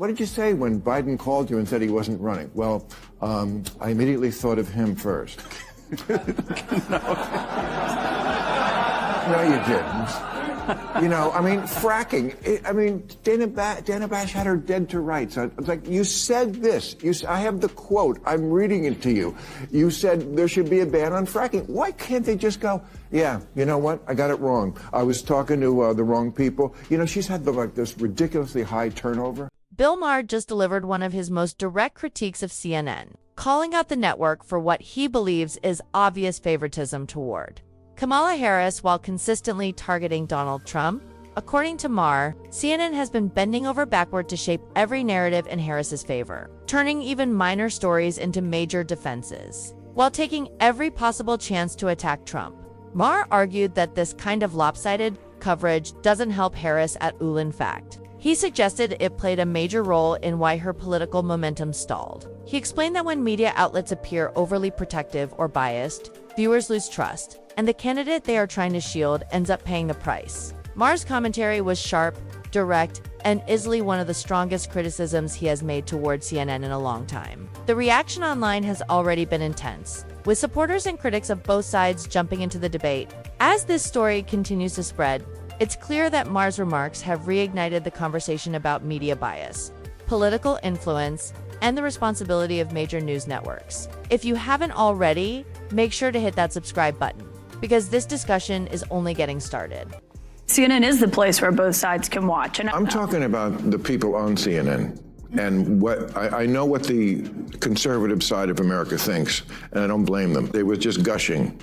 what did you say when Biden called you and said he wasn't running? Well, I immediately thought of him first. No, you didn't. You know, I mean, fracking. Dana Bash had her dead to rights. It's like, you said this. I have the quote. I'm reading it to you. You said there should be a ban on fracking. Why can't they just go, yeah, you know what? I got it wrong. I was talking to the wrong people. You know, she's had this ridiculously high turnover. Bill Maher just delivered one of his most direct critiques of CNN, calling out the network for what he believes is obvious favoritism toward Kamala Harris while consistently targeting Donald Trump. According to Maher, CNN has been bending over backward to shape every narrative in Harris's favor, turning even minor stories into major defenses, while taking every possible chance to attack Trump. Maher argued that this kind of lopsided coverage doesn't help Harris at all. In fact, he suggested it played a major role in why her political momentum stalled. He explained that when media outlets appear overly protective or biased, viewers lose trust, and the candidate they are trying to shield ends up paying the price. Maher's commentary was sharp, direct, and easily one of the strongest criticisms he has made toward CNN in a long time. The reaction online has already been intense, with supporters and critics of both sides jumping into the debate. As this story continues to spread, it's clear that Maher's remarks have reignited the conversation about media bias, political influence, and the responsibility of major news networks. If you haven't already, make sure to hit that subscribe button, because this discussion is only getting started. CNN is the place where both sides can watch. And I'm talking about the people on CNN. And what I know what the conservative side of America thinks, and I don't blame them. They were just gushing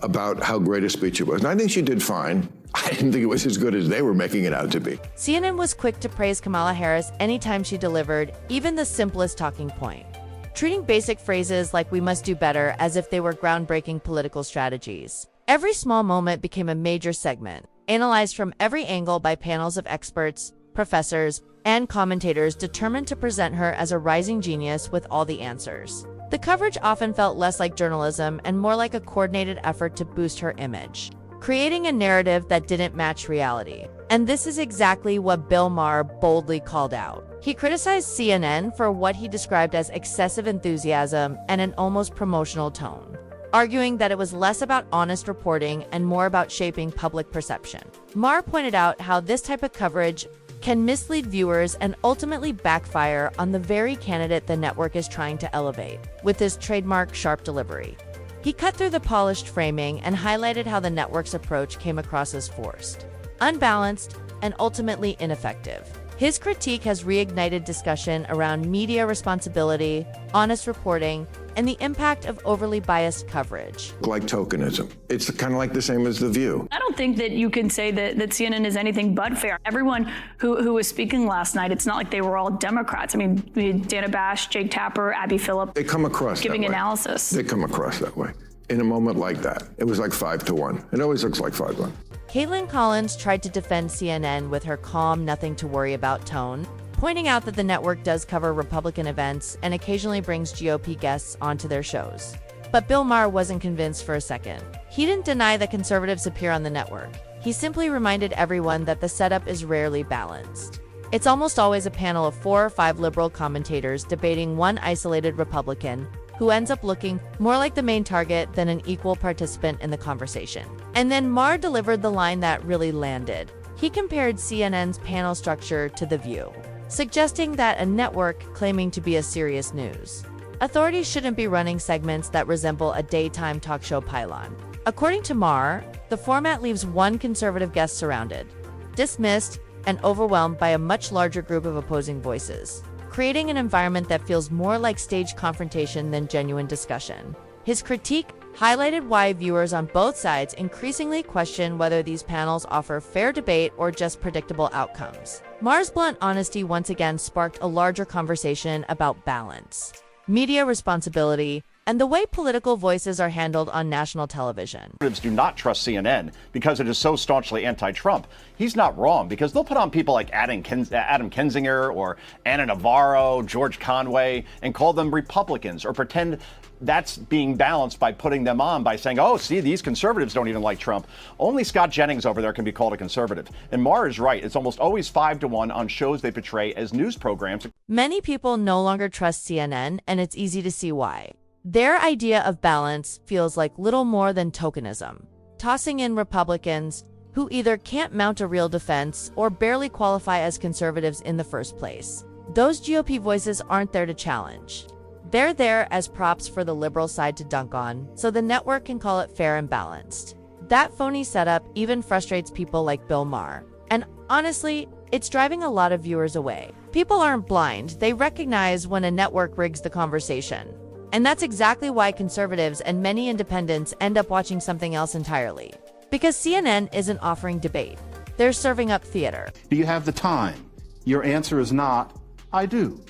about how great a speech it was. And I think she did fine. I didn't think it was as good as they were making it out to be. CNN was quick to praise Kamala Harris anytime she delivered even the simplest talking point, treating basic phrases like "we must do better" as if they were groundbreaking political strategies. Every small moment became a major segment, analyzed from every angle by panels of experts, professors, and commentators determined to present her as a rising genius with all the answers. The coverage often felt less like journalism and more like a coordinated effort to boost her image, creating a narrative that didn't match reality. And this is exactly what Bill Maher boldly called out. He criticized CNN for what he described as excessive enthusiasm and an almost promotional tone, arguing that it was less about honest reporting and more about shaping public perception. Maher pointed out how this type of coverage can mislead viewers and ultimately backfire on the very candidate the network is trying to elevate, with his trademark sharp delivery. He cut through the polished framing and highlighted how the network's approach came across as forced, unbalanced, and ultimately ineffective. His critique has reignited discussion around media responsibility, honest reporting, and the impact of overly biased coverage. Like tokenism. It's kind of like the same as The View. I don't think that you can say that CNN is anything but fair. Everyone who was speaking last night, it's not like they were all Democrats. I mean, we had Dana Bash, Jake Tapper, Abby Phillip. They come across giving that way. Analysis. They come across that way. In a moment like that, it was like 5-1. It always looks like 5-1. Caitlin Collins tried to defend CNN with her calm, nothing to worry about tone, pointing out that the network does cover Republican events and occasionally brings GOP guests onto their shows. But Bill Maher wasn't convinced for a second. He didn't deny that conservatives appear on the network. He simply reminded everyone that the setup is rarely balanced. It's almost always a panel of 4 or 5 liberal commentators debating one isolated Republican, who ends up looking more like the main target than an equal participant in the conversation. And then Maher delivered the line that really landed. He compared CNN's panel structure to The View, suggesting that a network claiming to be a serious news authorities shouldn't be running segments that resemble a daytime talk show pylon. According to Maher, the format leaves one conservative guest surrounded, dismissed, and overwhelmed by a much larger group of opposing voices, creating an environment that feels more like staged confrontation than genuine discussion. His critique highlighted why viewers on both sides increasingly question whether these panels offer fair debate or just predictable outcomes. Maher's blunt honesty once again sparked a larger conversation about balance, media responsibility, and the way political voices are handled on national television. Conservatives do not trust CNN because it is so staunchly anti-Trump. He's not wrong, because they'll put on people like Adam Kinzinger or Anna Navarro, George Conway, and call them Republicans, or pretend that's being balanced by putting them on by saying, oh, see, these conservatives don't even like Trump. Only Scott Jennings over there can be called a conservative. And Maher is right. It's almost always 5-1 on shows they portray as news programs. Many people no longer trust CNN, and it's easy to see why. Their idea of balance feels like little more than tokenism, tossing in Republicans who either can't mount a real defense or barely qualify as conservatives in the first place. Those GOP voices aren't there to challenge. They're there as props for the liberal side to dunk on, so the network can call it fair and balanced. That phony setup even frustrates people like Bill Maher. And honestly, it's driving a lot of viewers away. People aren't blind. They recognize when a network rigs the conversation. And that's exactly why conservatives and many independents end up watching something else entirely. Because CNN isn't offering debate. They're serving up theater. Do you have the time? Your answer is not, I do.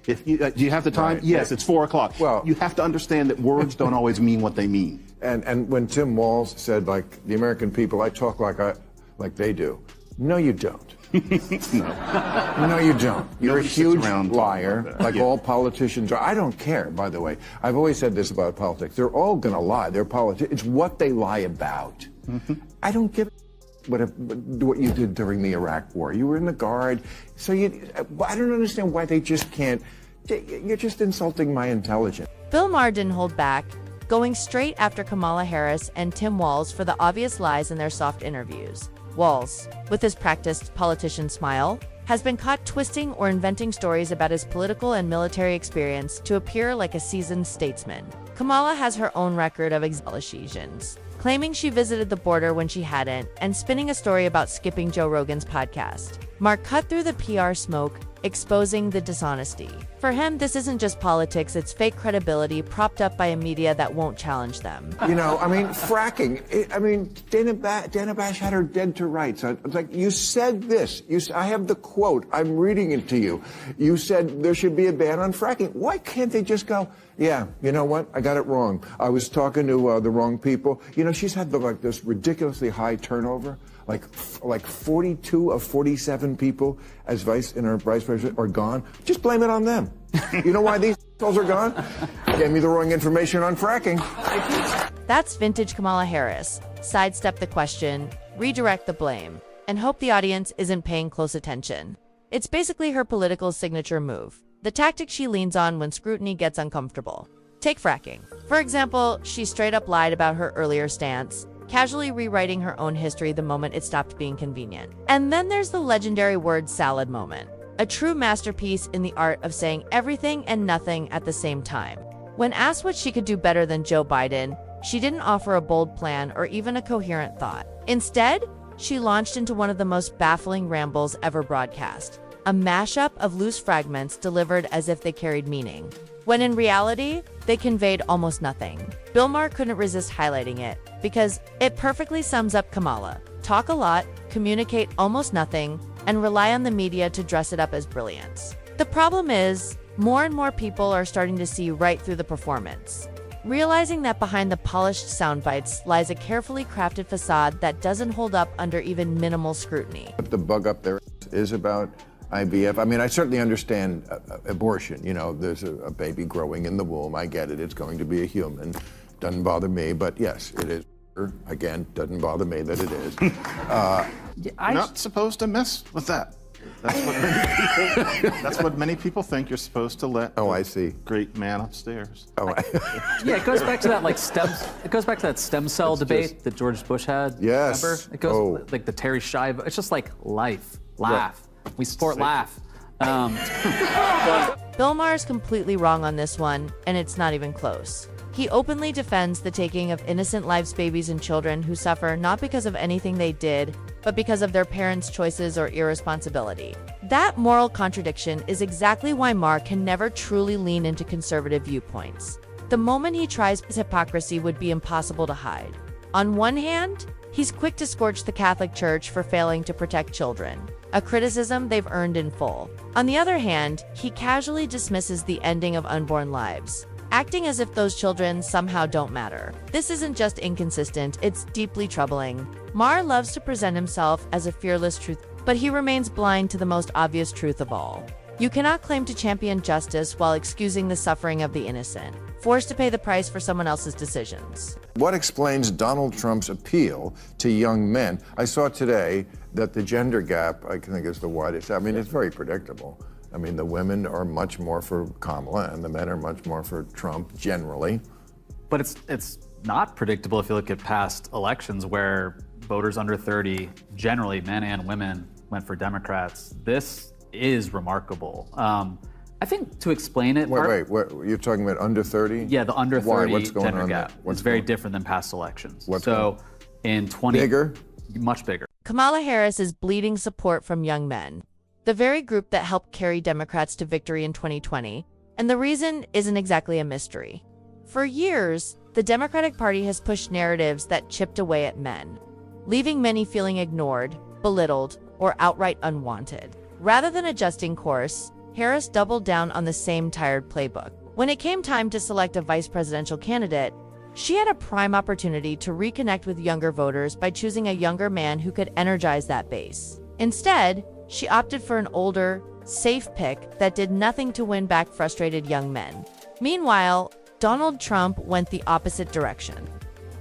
If you, do you have the time? Right. Yes, it's 4 o'clock. Well, you have to understand that words don't always mean what they mean. And when Tim Walz said, like, the American people, I talk like they do. No, you don't. No, you don't. You're a huge liar, like all politicians are. I don't care, by the way. I've always said this about politics. They're all going to lie. They're politics. It's what they lie about. I don't give what you did during the Iraq War. You were in the Guard. So I don't understand why they just can't. You're just insulting my intelligence. Bill Maher didn't hold back, going straight after Kamala Harris and Tim Walz for the obvious lies in their soft interviews. Walz, with his practiced politician smile, has been caught twisting or inventing stories about his political and military experience to appear like a seasoned statesman. Kamala has her own record of exaggerations, claiming she visited the border when she hadn't, and spinning a story about skipping Joe Rogan's podcast. Maher cut through the PR smoke, exposing the dishonesty. For him, this isn't just politics, it's fake credibility propped up by a media that won't challenge them. You know, I mean, fracking. Dana Bash had her dead to rights. It's like, you said this. I have the quote. I'm reading it to you. You said there should be a ban on fracking. Why can't they just go, yeah, you know what? I got it wrong. I was talking to the wrong people. You know, she's had this ridiculously high turnover. Like 42 of 47 people as vice president are gone. Just blame it on them. You know why these assholes are gone? Gave me the wrong information on fracking. That's vintage Kamala Harris. Sidestep the question, redirect the blame, and hope the audience isn't paying close attention. It's basically her political signature move, the tactic she leans on when scrutiny gets uncomfortable. Take fracking. For example, she straight up lied about her earlier stance, casually rewriting her own history the moment it stopped being convenient. And then there's the legendary word salad moment, a true masterpiece in the art of saying everything and nothing at the same time. When asked what she could do better than Joe Biden, she didn't offer a bold plan or even a coherent thought. Instead, she launched into one of the most baffling rambles ever broadcast, a mashup of loose fragments delivered as if they carried meaning, when in reality, they conveyed almost nothing. Bill Maher couldn't resist highlighting it, because it perfectly sums up Kamala. Talk a lot, communicate almost nothing, and rely on the media to dress it up as brilliance. The problem is, more and more people are starting to see right through the performance, realizing that behind the polished sound bites lies a carefully crafted facade that doesn't hold up under even minimal scrutiny. What the bug up there is about IVF. I mean, I certainly understand abortion. You know, there's a baby growing in the womb. I get it. It's going to be a human. Doesn't bother me, but yes, it is. Again, doesn't bother me that it is. You're not supposed to mess with that. That's what many people think. You're supposed to let. Oh, I see. Great man upstairs. Oh, yeah, it goes back to that It goes back to that stem cell debate that George Bush had. Yes. Remember? It goes like the Terry Shive. It's just like life, laugh. Yeah. We support laugh. Bill Maher's completely wrong on this one, and it's not even close. He openly defends the taking of innocent lives, babies and children who suffer not because of anything they did, but because of their parents' choices or irresponsibility. That moral contradiction is exactly why Maher can never truly lean into conservative viewpoints. The moment he tries, his hypocrisy would be impossible to hide. On one hand, he's quick to scorch the Catholic Church for failing to protect children, a criticism they've earned in full. On the other hand, he casually dismisses the ending of unborn lives, acting as if those children somehow don't matter. This isn't just inconsistent, it's deeply troubling. Maher loves to present himself as a fearless truth, but he remains blind to the most obvious truth of all. You cannot claim to champion justice while excusing the suffering of the innocent, forced to pay the price for someone else's decisions. What explains Donald Trump's appeal to young men? I saw today that the gender gap, I think, is the widest. I mean, it's very predictable. I mean, the women are much more for Kamala and the men are much more for Trump generally. But it's not predictable if you look at past elections where voters under 30, generally men and women, went for Democrats. This is remarkable. I think to explain it... Wait, you're talking about under 30? Yeah, the under 30 What's going gender on gap there? is very different than past elections. Bigger? Much bigger. Kamala Harris is bleeding support from young men, the very group that helped carry Democrats to victory in 2020, and the reason isn't exactly a mystery. For years, the Democratic Party has pushed narratives that chipped away at men, leaving many feeling ignored, belittled, or outright unwanted. Rather than adjusting course, Harris doubled down on the same tired playbook. When it came time to select a vice presidential candidate, she had a prime opportunity to reconnect with younger voters by choosing a younger man who could energize that base. Instead, she opted for an older, safe pick that did nothing to win back frustrated young men. Meanwhile, Donald Trump went the opposite direction,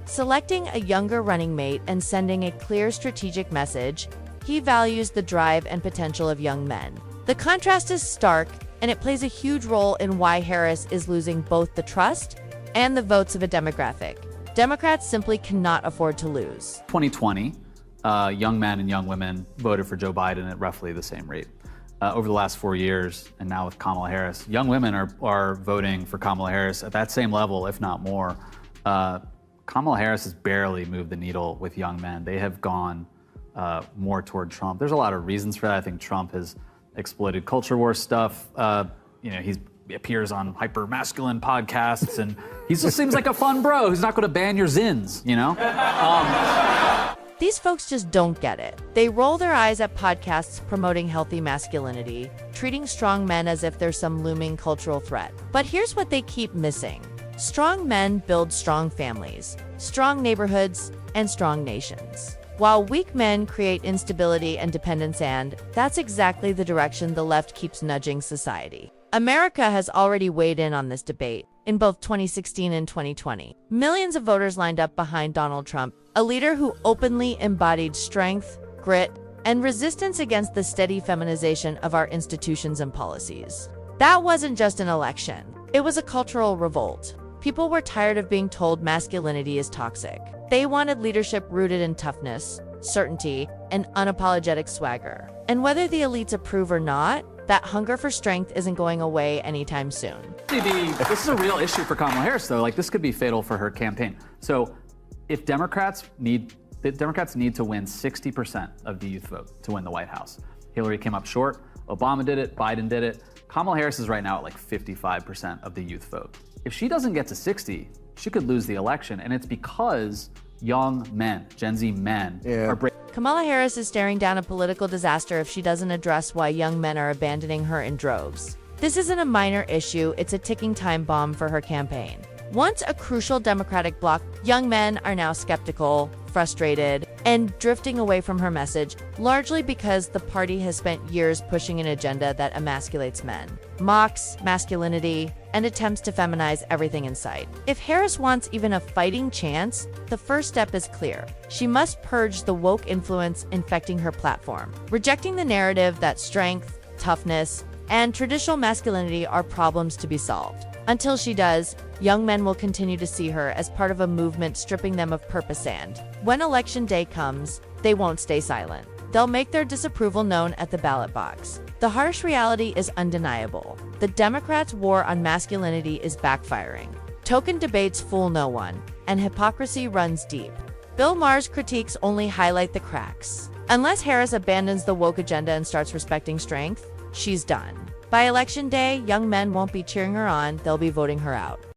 selecting a younger running mate and sending a clear strategic message. He values the drive and potential of young men. The contrast is stark, and it plays a huge role in why Harris is losing both the trust and the votes of a demographic Democrats simply cannot afford to lose. 2020, young men and young women voted for Joe Biden at roughly the same rate. Over the last 4 years, and now with Kamala Harris, young women are voting for Kamala Harris at that same level, if not more. Kamala Harris has barely moved the needle with young men. They have gone more toward Trump. There's a lot of reasons for that. I think Trump has exploited culture war stuff. He appears on hyper masculine podcasts, and he just seems like a fun bro who's not going to ban your zins, you know? These folks just don't get it. They roll their eyes at podcasts promoting healthy masculinity, treating strong men as if they're some looming cultural threat. But here's what they keep missing. Strong men build strong families, strong neighborhoods, and strong nations, while weak men create instability and dependence, and that's exactly the direction the left keeps nudging society. America has already weighed in on this debate. In both 2016 and 2020, millions of voters lined up behind Donald Trump, a leader who openly embodied strength, grit, and resistance against the steady feminization of our institutions and policies. That wasn't just an election. It was a cultural revolt. People were tired of being told masculinity is toxic. They wanted leadership rooted in toughness, certainty, and unapologetic swagger. And whether the elites approve or not, that hunger for strength isn't going away anytime soon. This is a real issue for Kamala Harris, though. Like, this could be fatal for her campaign. So if Democrats need to win 60% of the youth vote to win the White House. Hillary came up short. Obama did it. Biden did it. Kamala Harris is right now at like 55% of the youth vote. If she doesn't get to 60, she could lose the election. And it's because young men, Gen Z men, are breaking. Kamala Harris is staring down a political disaster if she doesn't address why young men are abandoning her in droves. This isn't a minor issue, it's a ticking time bomb for her campaign. Once a crucial Democratic bloc, young men are now skeptical, frustrated, and drifting away from her message, largely because the party has spent years pushing an agenda that emasculates men, mocks masculinity, and attempts to feminize everything in sight. If Harris wants even a fighting chance, the first step is clear. She must purge the woke influence infecting her platform, rejecting the narrative that strength, toughness, and traditional masculinity are problems to be solved. Until she does, young men will continue to see her as part of a movement stripping them of purpose, and when election day comes, they won't stay silent. They'll make their disapproval known at the ballot box. The harsh reality is undeniable. The Democrats' war on masculinity is backfiring. Token debates fool no one, and hypocrisy runs deep. Bill Maher's critiques only highlight the cracks. Unless Harris abandons the woke agenda and starts respecting strength, she's done. By election day, young men won't be cheering her on, they'll be voting her out.